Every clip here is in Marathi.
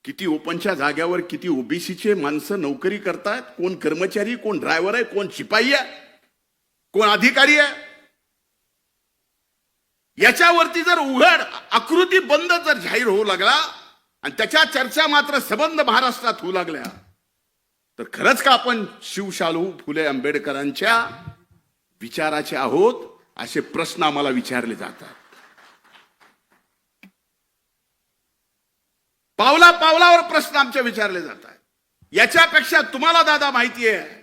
किती ओपनच्या जाग्यावर किती ओबीसीचे माणसं नोकरी करतात, कोण कर्मचारी, कोण ड्रायव्हर आहे, कोण शिपाई आहे, कोण अधिकारी आहे. याच्यावरती जर उघड आकृती बंद जर जाहीर होऊ लागला आणि त्याच्या चर्चा मात्र सबंध महाराष्ट्रात होऊ लागल्या, तर खरंच का आपण शिवशाहू फुले आंबेडकरांच्या विचाराचे आहोत असे प्रश्न आम्हाला विचारले जातात. पावला पावलावर प्रश्न आमचे विचारले जातात. याच्यापेक्षा तुम्हाला दादा माहिती आहे,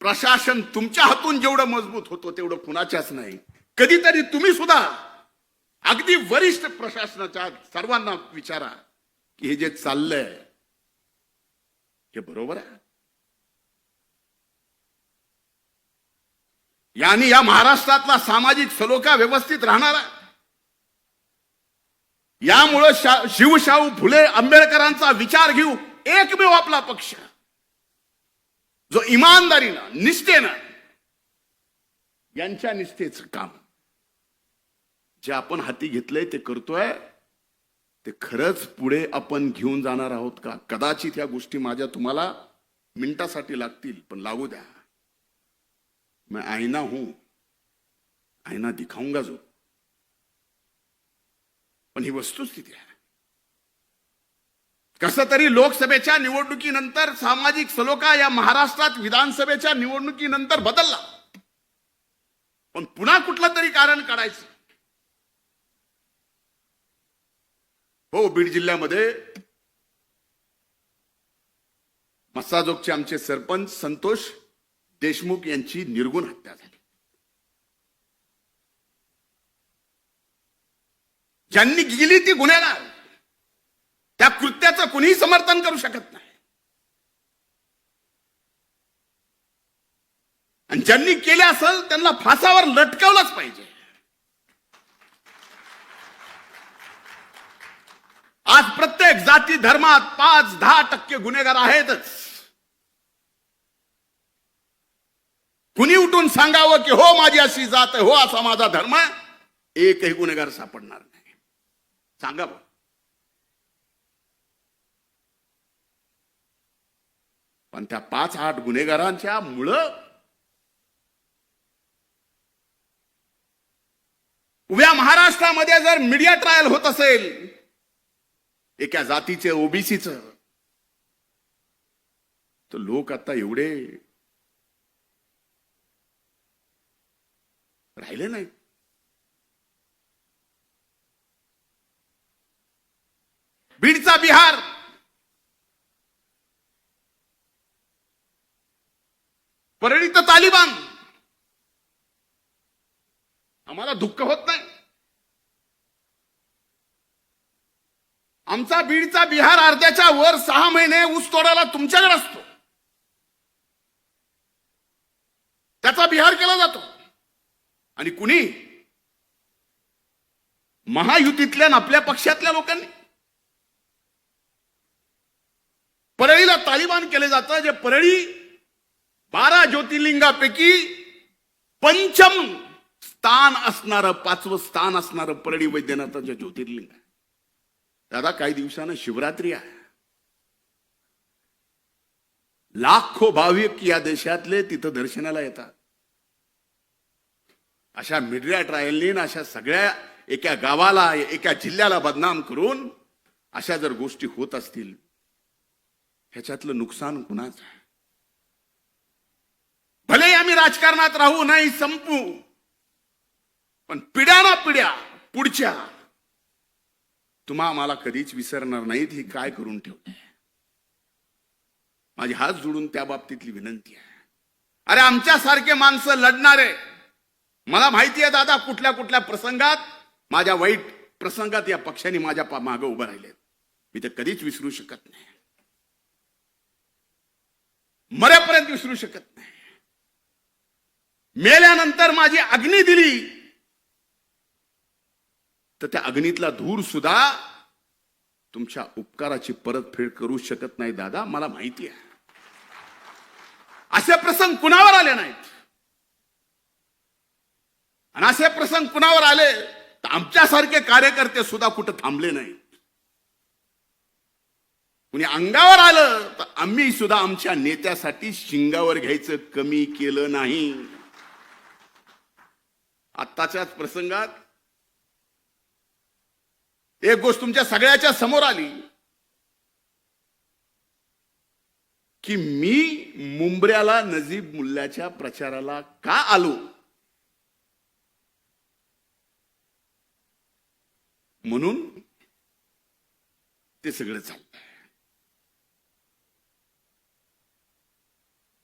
प्रशासन तुमच्या हातून जेवढं मजबूत होतो तेवढं कुणाच्याच नाही. कधीतरी तुम्ही सुद्धा अगदी वरिष्ठ प्रशासनाच्या सर्वांना विचारा की हे जे चाललंय हे बरोबर आहे. यानी या महाराष्ट्रातला सामाजिक सलोखा व्यवस्थित राहणार आहे. यामुळे शिवशाहू फुले आंबेडकरांचा विचार घेऊ एकमेव आपला पक्ष जो इमानदारीनं निष्ठेनं यांच्या निष्ठेचं काम जे आपण हाती घेतलंय ते करतोय, ते खरंच पुढे आपण घेऊन जाणार आहोत का? कदाचित या गोष्टी माझ्या तुम्हाला मिनिटासाठी लागतील, पण लागू द्या. मैं आईना हूं, आईना दिखाऊंगा जो. पण ही वस्तुस्थिती आहे. कसं तरी लोकसभेच्या निवडणुकीनंतर सामाजिक सलोखा या महाराष्ट्रात विधानसभेच्या निवडणुकीनंतर बदलला, पण पुन्हा कुठलं तरी कारण काढायचं. हो, बीड जिल्ह्यामध्ये मस्साजोगचे आमचे सरपंच संतोष देशमुख यांची निर्गुण हत्या झाली. ज्यांनी गेली ती गुन्हेगार, त्या कृत्याचं कुणीही समर्थन करू शकत नाही. आणि ज्यांनी केले असेल त्यांना फासावर लटकवलंच पाहिजे. आज प्रत्येक जाती धर्मात 5-10% गुन्हेगार आहेतच. कुणी उठून सांगावं की हो माझी अशी जात आहे, हो असा माझा धर्म आहे, एकही गुन्हेगार सापडणार नाही. सांगा बा. पण त्या 5-8 गुन्हेगारांच्या मुळे उभ्या महाराष्ट्रामध्ये जर मीडिया ट्रायल होत असेल एका जातीचे ओबीसीचं, तर लोक आता एवढे राहिले नाही. बीडचा बिहार, परळी तर तालिबान. आम्हाला दुःख होत नाही. आमचा बीडचा बिहार अर्ध्याच्या वर 6 महिने ऊस तोडायला तुमच्याकडे असतो, त्याचा बिहार केला जातो. आणि कुणी महायुतीतल्या आपल्या पक्षातल्या लोकांनी परळीला तालिबान केले जातं. जे परळी 12 ज्योतिर्लिंगापैकी पंचम स्थान असणारं, 5वं स्थान असणारं परळी वैद्यनाथाचं ज्योतिर्लिंग आहे. दादा, काही दिवसानं शिवरात्री आहे. लाखो भाविक या देशातले तिथं दर्शनाला येतात. अशा मीडिया ट्रायलनी, अशा सगळ्या एका गावाला, एका जिल्ह्याला बदनाम करून अशा जर गोष्टी होत असतील, ह्याच्यातलं नुकसान कुणाचं आहे? भले आम्ही राजकारणात राहू नाही, संपू, पण पिढ्या ना पिढ्या पुढच्या तुम्हा आम्हाला कधीच विसरणार नाहीत. ही काय करून ठेवलंय? माझी हात जोडून त्या बाबतीतली विनंती आहे. अरे आमच्यासारखे माणसं लढणारे, मला माहिती आहे दादा, कुठल्या कुठल्या प्रसंगात, माझ्या वाईट प्रसंगात या पक्षाने माझ्या मागे उभं राहिले. मी ते कधीच विसरू शकत नाही, मरेपर्यंत विसरू शकत नाही. मेल्यानंतर माझी अग्नी दिली तर त्या अग्नीतला धूर सुद्धा तुमच्या उपकाराची परतफेड करू शकत नाही. दादा, मला माहिती आहे. असे प्रसंग कुणावर आले नाहीत. आणि असे प्रसंग कुणावर आले तर आमच्यासारखे कार्यकर्ते सुद्धा कुठे थांबले नाहीत. कुणी अंगावर आलं तर आम्ही सुद्धा आमच्या नेत्यासाठी शिंगावर घ्यायचं कमी केलं नाही. आत्ताच्याच प्रसंगात एक गोष्ट तुमच्या सगळ्याच्या समोर आली की मी मुंबऱ्याला नजीब मुल्ल्याच्या प्रचाराला का आलो, म्हणून ते सगळं चाललंय.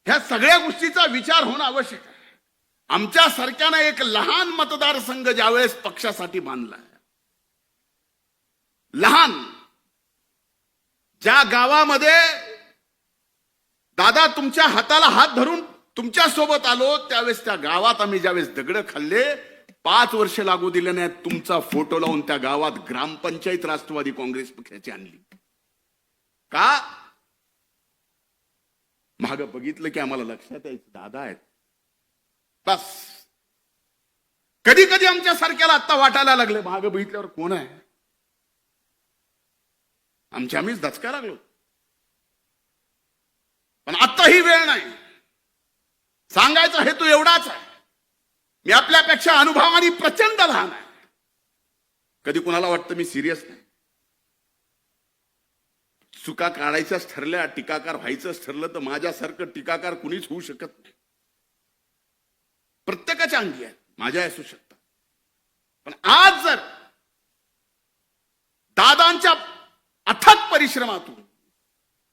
ह्या सगळ्या गोष्टीचा विचार होणं आवश्यक आहे. आमच्या सारख्यानं एक लहान मतदारसंघ ज्यावेळेस पक्षासाठी बांधलाय, लहान, ज्या गावामध्ये दादा तुमच्या हाताला हात धरून तुमच्या सोबत आलो, त्यावेळेस त्या गावात आम्ही ज्यावेळेस दगड खाल्ले, 5 वर्ष लागू दिले नाही, तुमचा फोटो लावून त्या गावात ग्रामपंचायत राष्ट्रवादी काँग्रेस पक्षाची आणली. का? माग बघितलं की आम्हाला लक्षात यायचं दादा आहेत. बस कधी कधी आमच्या सारख्याला आता वाटायला लागले, माग बघितल्यावर कोण आहे, आम्हीच दचका लागलो. पण आता ही वेळ नाही. सांगायचा हेतू एवढाच आहे, मी आपल्यापेक्षा अनुभवाने प्रचंड लहान आहे. कधी कुणाला वाटतं मी सिरियस नाही. चुका काढायच्याच ठरल्या, टीकाकार व्हायचंच ठरलं तर माझ्यासारखं टीकाकार कुणीच होऊ शकत नाही. प्रत्येकाच्या अंगी आहे, माझ्या असू शकतात. पण आज जर दादांच्या अथक परिश्रमातून,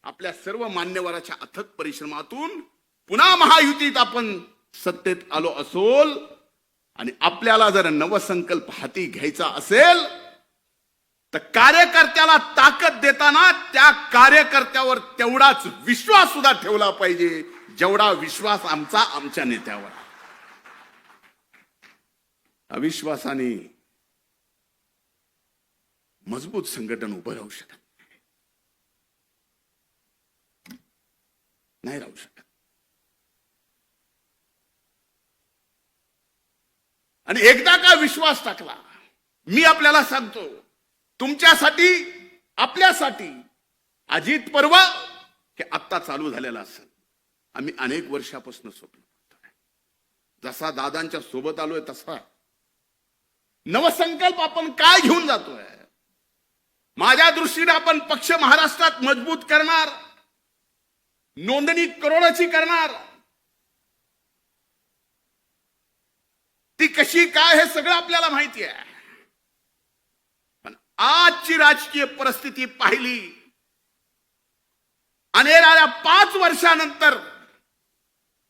आपल्या सर्व मान्यवराच्या अथक परिश्रमातून पुन्हा महायुतीत आपण सत्तेत आलो असोल आणि आपल्याला जर नवसंकल्प हाती घ्यायचा असेल तर कार्यकर्त्याला ताकद देताना त्या कार्यकर्त्यावर तेवढाच विश्वास सुद्धा ठेवला पाहिजे जेवढा विश्वास आमचा आमच्या नेत्यावर. अविश्वासाने मजबूत संघटन उभं राहू शकत नाही, राहू शकत. आणि एकदा का विश्वास टाकला, मी आपल्याला सांगतो, तुमच्यासाठी, आपल्यासाठी अजित पर्व हे आत्ता चालू झालेला असेल. आम्ही अनेक वर्षापासून स्वप्न पाहतोय. जसा दादांच्या सोबत आलोय तसा नवसंकल्प आपण काय घेऊन जातोय. माझ्या दृष्टीने आपण पक्ष महाराष्ट्रात मजबूत करणार, नोंदणी करोडाची करणार. ती कशी काय हे सगळं आपल्याला माहिती आहे. पण आजची राजकीय परिस्थिती पाहिली आणि येणाऱ्या 5 वर्षानंतर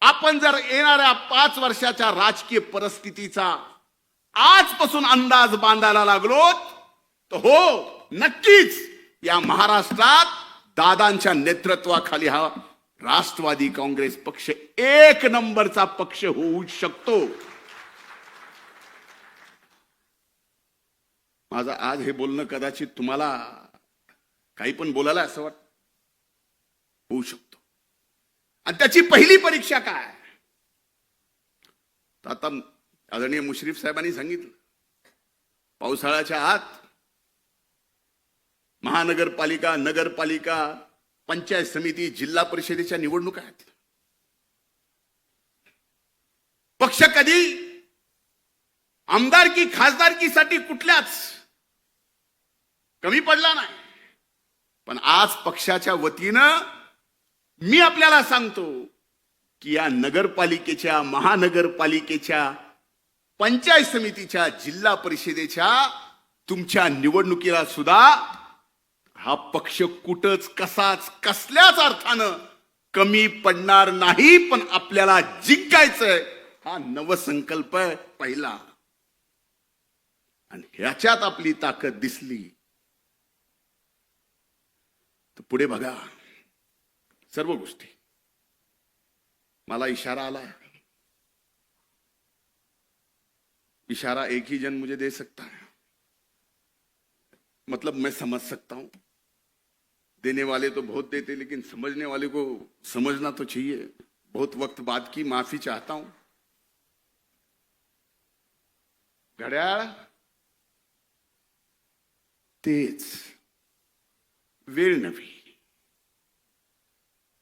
आपण जर येणाऱ्या 5 वर्षाच्या राजकीय परिस्थितीचा आजपासून अंदाज बांधायला लागलो तर हो, नक्कीच या महाराष्ट्रात दादांच्या नेतृत्वाखाली हा राष्ट्रवादी काँग्रेस पक्ष 1 नंबरचा पक्ष होऊ शकतो. माझं आज हे बोलणं कदाचित तुम्हाला काही पण बोलायला असं वाटतं, होऊ शकतो. आणि त्याची पहिली परीक्षा काय, तर आता आदरणीय मुश्रीफ साहेबांनी सांगितलं, पावसाळ्याच्या आत महानगरपालिका, नगरपालिका, पंचायत समिती, जिल्हा परिषदेच्या निवडणुका आहेत. पक्ष कधी आमदारकी, खासदारकीसाठी कुठल्याच कमी पडला नाही. पण आज पक्षाच्या वतीनं मी आपल्याला सांगतो की या नगरपालिकेच्या, महानगरपालिकेच्या, पंचायत समितीच्या, जिल्हा परिषदेच्या तुमच्या निवडणुकीला सुद्धा हा पक्ष कुठंच, कसाच, कसल्याच अर्थानं कमी पडणार नाही. पण आपल्याला जिंकायचंय, हा नवसंकल्प आहे पहिला. आणि ह्याच्यात आपली ताकद दिसली तर पुढे बघा सर्व गोष्टी. मला इशारा आला, इशारा एक ही जन मुझे दे सकता है, मतलब मैं समझ सकता हूं. देने वाले तो बहुत देते, लेकिन समझने वाले को समझना तो चाहिए. बहुत वक्त बाद की माफी चाहता हूं. घड्याळ तेच, वेळ नव्हे.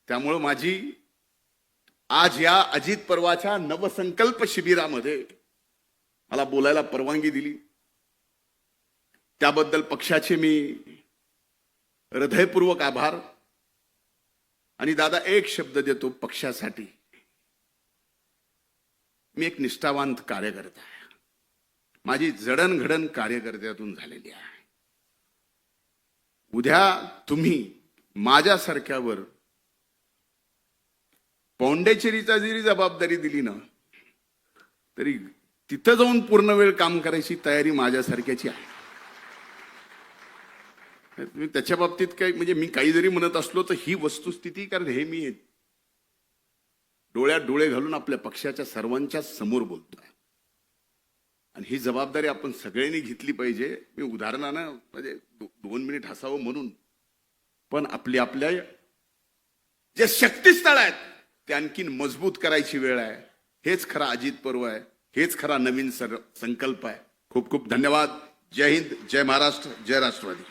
त्यामुळं माझी आज या अजित पर्वाच्या नवसंकल्प शिबिरामध्ये मला बोलायला परवानगी दिली त्याबद्दल पक्षाचे मी हृदयपूर्वक आभार. आणि दादा एक शब्द देतो पक्षासाठी, मी एक निष्ठावान कार्यकर्ता आहे. माझी जडणघडण कार्यकर्त्यातून झालेली आहे. उद्या तुम्ही माझ्यासारख्यावर पौंडेचेरीचा जरी जबाबदारी दिली ना तरी तिथं जाऊन पूर्ण वेळ काम करायची तयारी माझ्यासारख्याची आहे. त्याच्या बाबतीत काही म्हणजे मी काही जरी म्हणत असलो तर ही वस्तुस्थिती, कारण हे मी डोळ्यात डोळे घालून आपल्या पक्षाच्या सर्वांच्या समोर बोलतोय आणि ही जबाबदारी आपण सगळ्यांनी घेतली पाहिजे. मी उदाहरणानं म्हणजे 2 मिनिट हसावं म्हणून, पण आपल्या जे शक्तिस्थळ आहेत ते आणखीन मजबूत करायची वेळ आहे. हेच खरा अजित पर्व आहे, हेच खरा नवीन संकल्प आहे. खूप खूप धन्यवाद. जय हिंद, जय महाराष्ट्र, जय राष्ट्रवादी.